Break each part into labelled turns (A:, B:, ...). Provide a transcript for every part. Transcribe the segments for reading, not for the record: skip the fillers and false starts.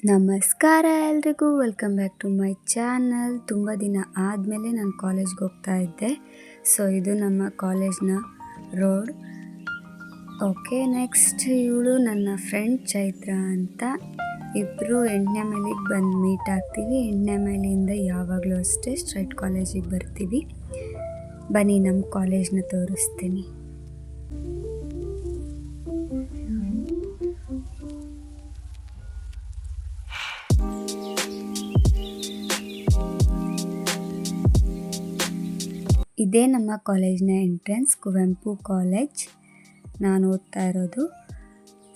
A: ನಮಸ್ಕಾರ ಎಲ್ರಿಗೂ, welcome back to my channel. ತುಂಬ ದಿನ ಆದಮೇಲೆ ನಾನು ಕಾಲೇಜ್ಗೆ ಹೋಗ್ತಾ ಇದ್ದೆ. ಸೊ ಇದು ನಮ್ಮ ಕಾಲೇಜ್ನ ರೋಡ್. ಓಕೆ, ನೆಕ್ಸ್ಟ್ ಇವಳು ನನ್ನ ಫ್ರೆಂಡ್ ಚೈತ್ರ ಅಂತ. ಇಬ್ಬರು 8ನೇ ಮೈಲಿಗೆ ಬಂದು ಮೀಟ್ ಆಗ್ತೀವಿ. 8ನೇ ಮೈಲಿಂದ ಯಾವಾಗಲೂ ಅಷ್ಟೇ ಸ್ಟ್ರೈಟ್ ಕಾಲೇಜಿಗೆ ಬರ್ತೀವಿ. ಬನ್ನಿ ನಮ್ಮ ಕಾಲೇಜ್ನ ತೋರಿಸ್ತೀನಿ. ಇದೇ ನಮ್ಮ ಕಾಲೇಜ್ನ ಎಂಟ್ರೆನ್ಸ್, ಕುವೆಂಪು ಕಾಲೇಜ್. ನಾನು ಓದ್ತಾ ಇರೋದು.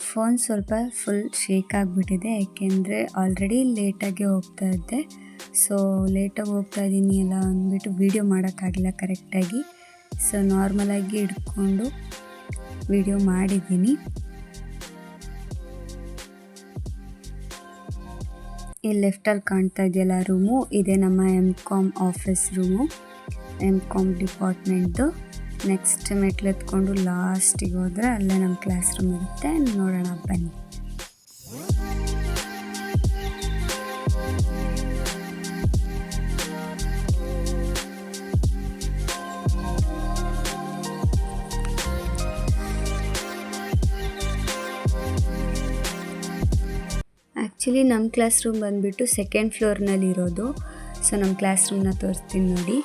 A: ಫೋನ್ ಸ್ವಲ್ಪ ಫುಲ್ ಶೇಕ್ ಆಗಿಬಿಟ್ಟಿದೆ, ಯಾಕೆಂದರೆ ಆಲ್ರೆಡಿ ಲೇಟಾಗಿ ಹೋಗ್ತಾ ಇದ್ದೆ. ಸೊ ಲೇಟಾಗಿ ಹೋಗ್ತಾ ಇದ್ದೀನಿ ಎಲ್ಲ ಅಂದ್ಬಿಟ್ಟು ವೀಡಿಯೋ ಮಾಡೋಕ್ಕಾಗಿಲ್ಲ ಕರೆಕ್ಟಾಗಿ. ಸೊ ನಾರ್ಮಲಾಗಿ ಹಿಡ್ಕೊಂಡು ವೀಡಿಯೋ ಮಾಡಿದ್ದೀನಿ. ಈ ಲೆಫ್ಟಲ್ಲಿ ಕಾಣ್ತಾ ಇದೆಯಲ್ಲ ರೂಮು, ಇದೇ ನಮ್ಮ MCOM office room, MCOM department. Next ಮೆಟ್ಲು ಎತ್ಕೊಂಡು ಲಾಸ್ಟಿಗೆ ಹೋದರೆ ಅಲ್ಲೇ ನಮ್ಮ ಕ್ಲಾಸ್ ರೂಮ್ ಇರುತ್ತೆ. ನೋಡೋಣ ಬನ್ನಿ. ಆ್ಯಕ್ಚುಲಿ ನಮ್ಮ ಕ್ಲಾಸ್ ರೂಮ್ ಬಂದುಬಿಟ್ಟು 2nd ಫ್ಲೋರ್ನಲ್ಲಿ ಇರೋದು. ಸೊ ನಮ್ಮ ಕ್ಲಾಸ್ ರೂಮ್ನ ತೋರಿಸ್ತೀನಿ ನೋಡಿ.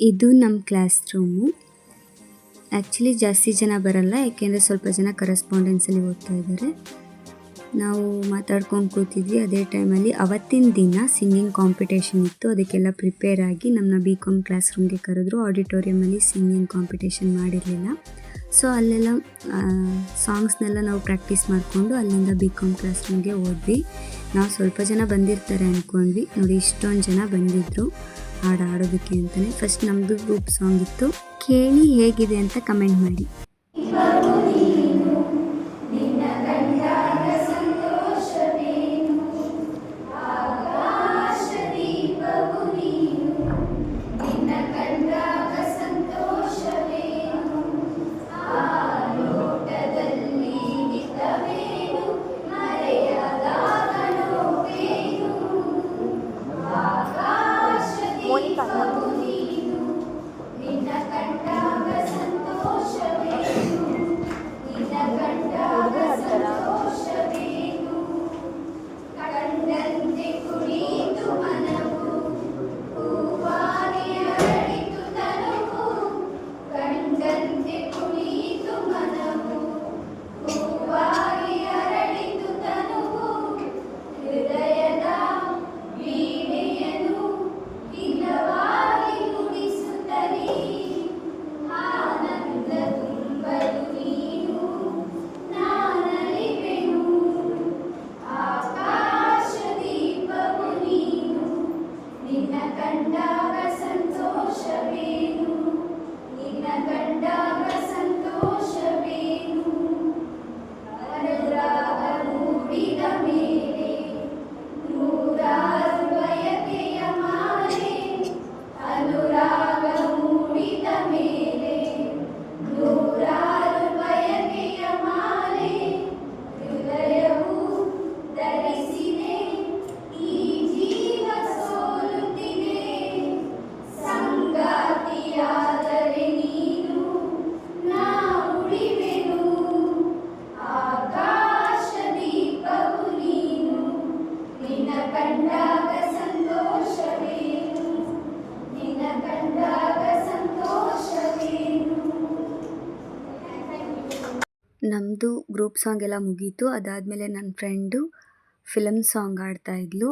A: ಇದು ನಮ್ಮ ಕ್ಲಾಸ್ ರೂಮು. ಆ್ಯಕ್ಚುಲಿ ಜಾಸ್ತಿ ಜನ ಬರಲ್ಲ, ಯಾಕೆಂದರೆ ಸ್ವಲ್ಪ ಜನ ಕರೆಸ್ಪಾಂಡೆನ್ಸಲ್ಲಿ ಓದ್ತಾ ಇದ್ದಾರೆ. ನಾವು ಮಾತಾಡ್ಕೊಂಡು ಕೂತಿದ್ವಿ. ಅದೇ ಟೈಮಲ್ಲಿ ಅವತ್ತಿನ ದಿನ ಸಿಂಗಿಂಗ್ ಕಾಂಪಿಟೇಷನ್ ಇತ್ತು. ಅದಕ್ಕೆಲ್ಲ ಪ್ರಿಪೇರ್ ಆಗಿ ನಮ್ಮನ್ನ BCom ಕ್ಲಾಸ್ ರೂಮ್ಗೆ ಕರೆದ್ರು. ಆಡಿಟೋರಿಯಮಲ್ಲಿ ಸಿಂಗಿಂಗ್ ಕಾಂಪಿಟೇಷನ್ ಮಾಡಿರಲಿಲ್ಲ. ಸೊ ಅಲ್ಲೆಲ್ಲ ಸಾಂಗ್ಸ್ನೆಲ್ಲ ನಾವು ಪ್ರಾಕ್ಟೀಸ್ ಮಾಡಿಕೊಂಡು ಅಲ್ಲಿಂದ BCom ಕ್ಲಾಸ್ ರೂಮ್ಗೆ ಹೋದ್ವಿ. ನಾವು ಸ್ವಲ್ಪ ಜನ ಬಂದಿರ್ತಾರೆ ಅಂದ್ಕೊಂಡ್ವಿ. ನೋಡಿ, ಇಷ್ಟೊಂದು ಜನ ಬಂದಿದ್ದರು ಹಾಡು ಆಡೋದಕ್ಕೆ ಅಂತಲೇ. ಫಸ್ಟ್ ನಮ್ಮದು ಗ್ರೂಪ್ ಸಾಂಗ್ ಇತ್ತು. ಕೇಳಿ ಹೇಗಿದೆ ಅಂತ ಕಮೆಂಟ್ ಮಾಡಿ. ನಮ್ಮದು ಗ್ರೂಪ್ ಸಾಂಗ್ ಎಲ್ಲ ಮುಗೀತು. ಅದಾದಮೇಲೆ ನನ್ನ ಫ್ರೆಂಡು ಫಿಲಮ್ ಸಾಂಗ್ ಆಡ್ತಾ ಇದ್ಲು.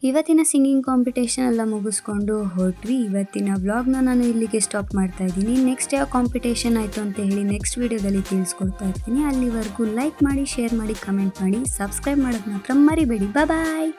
A: ಇವತ್ತಿನ ಸಿಂಗಿಂಗ್ ಕಾಂಪಿಟೇಷನ್ ಎಲ್ಲ ಮುಗಿಸ್ಕೊಂಡು ಹೊರಟ್ವಿ. ಇವತ್ತಿನ ವ್ಲಾಗ್ನ ನಾನು ಇಲ್ಲಿಗೆ ಸ್ಟಾಪ್ ಮಾಡ್ತಾ ಇದ್ದೀನಿ. ನೆಕ್ಸ್ಟ್ ಯಾವ ಕಾಂಪಿಟೇಷನ್ ಆಯಿತು ಅಂತ ಹೇಳಿ ನೆಕ್ಸ್ಟ್ ವೀಡಿಯೋದಲ್ಲಿ ತಿಳಿಸ್ಕೊಡ್ತಾ ಇರ್ತೀನಿ. ಅಲ್ಲಿವರೆಗೂ ಲೈಕ್ ಮಾಡಿ, ಶೇರ್ ಮಾಡಿ, ಕಮೆಂಟ್ ಮಾಡಿ, ಸಬ್ಸ್ಕ್ರೈಬ್ ಮಾಡೋದು ಮಾತ್ರ ಮರಿಬೇಡಿ. ಬಾಯ್.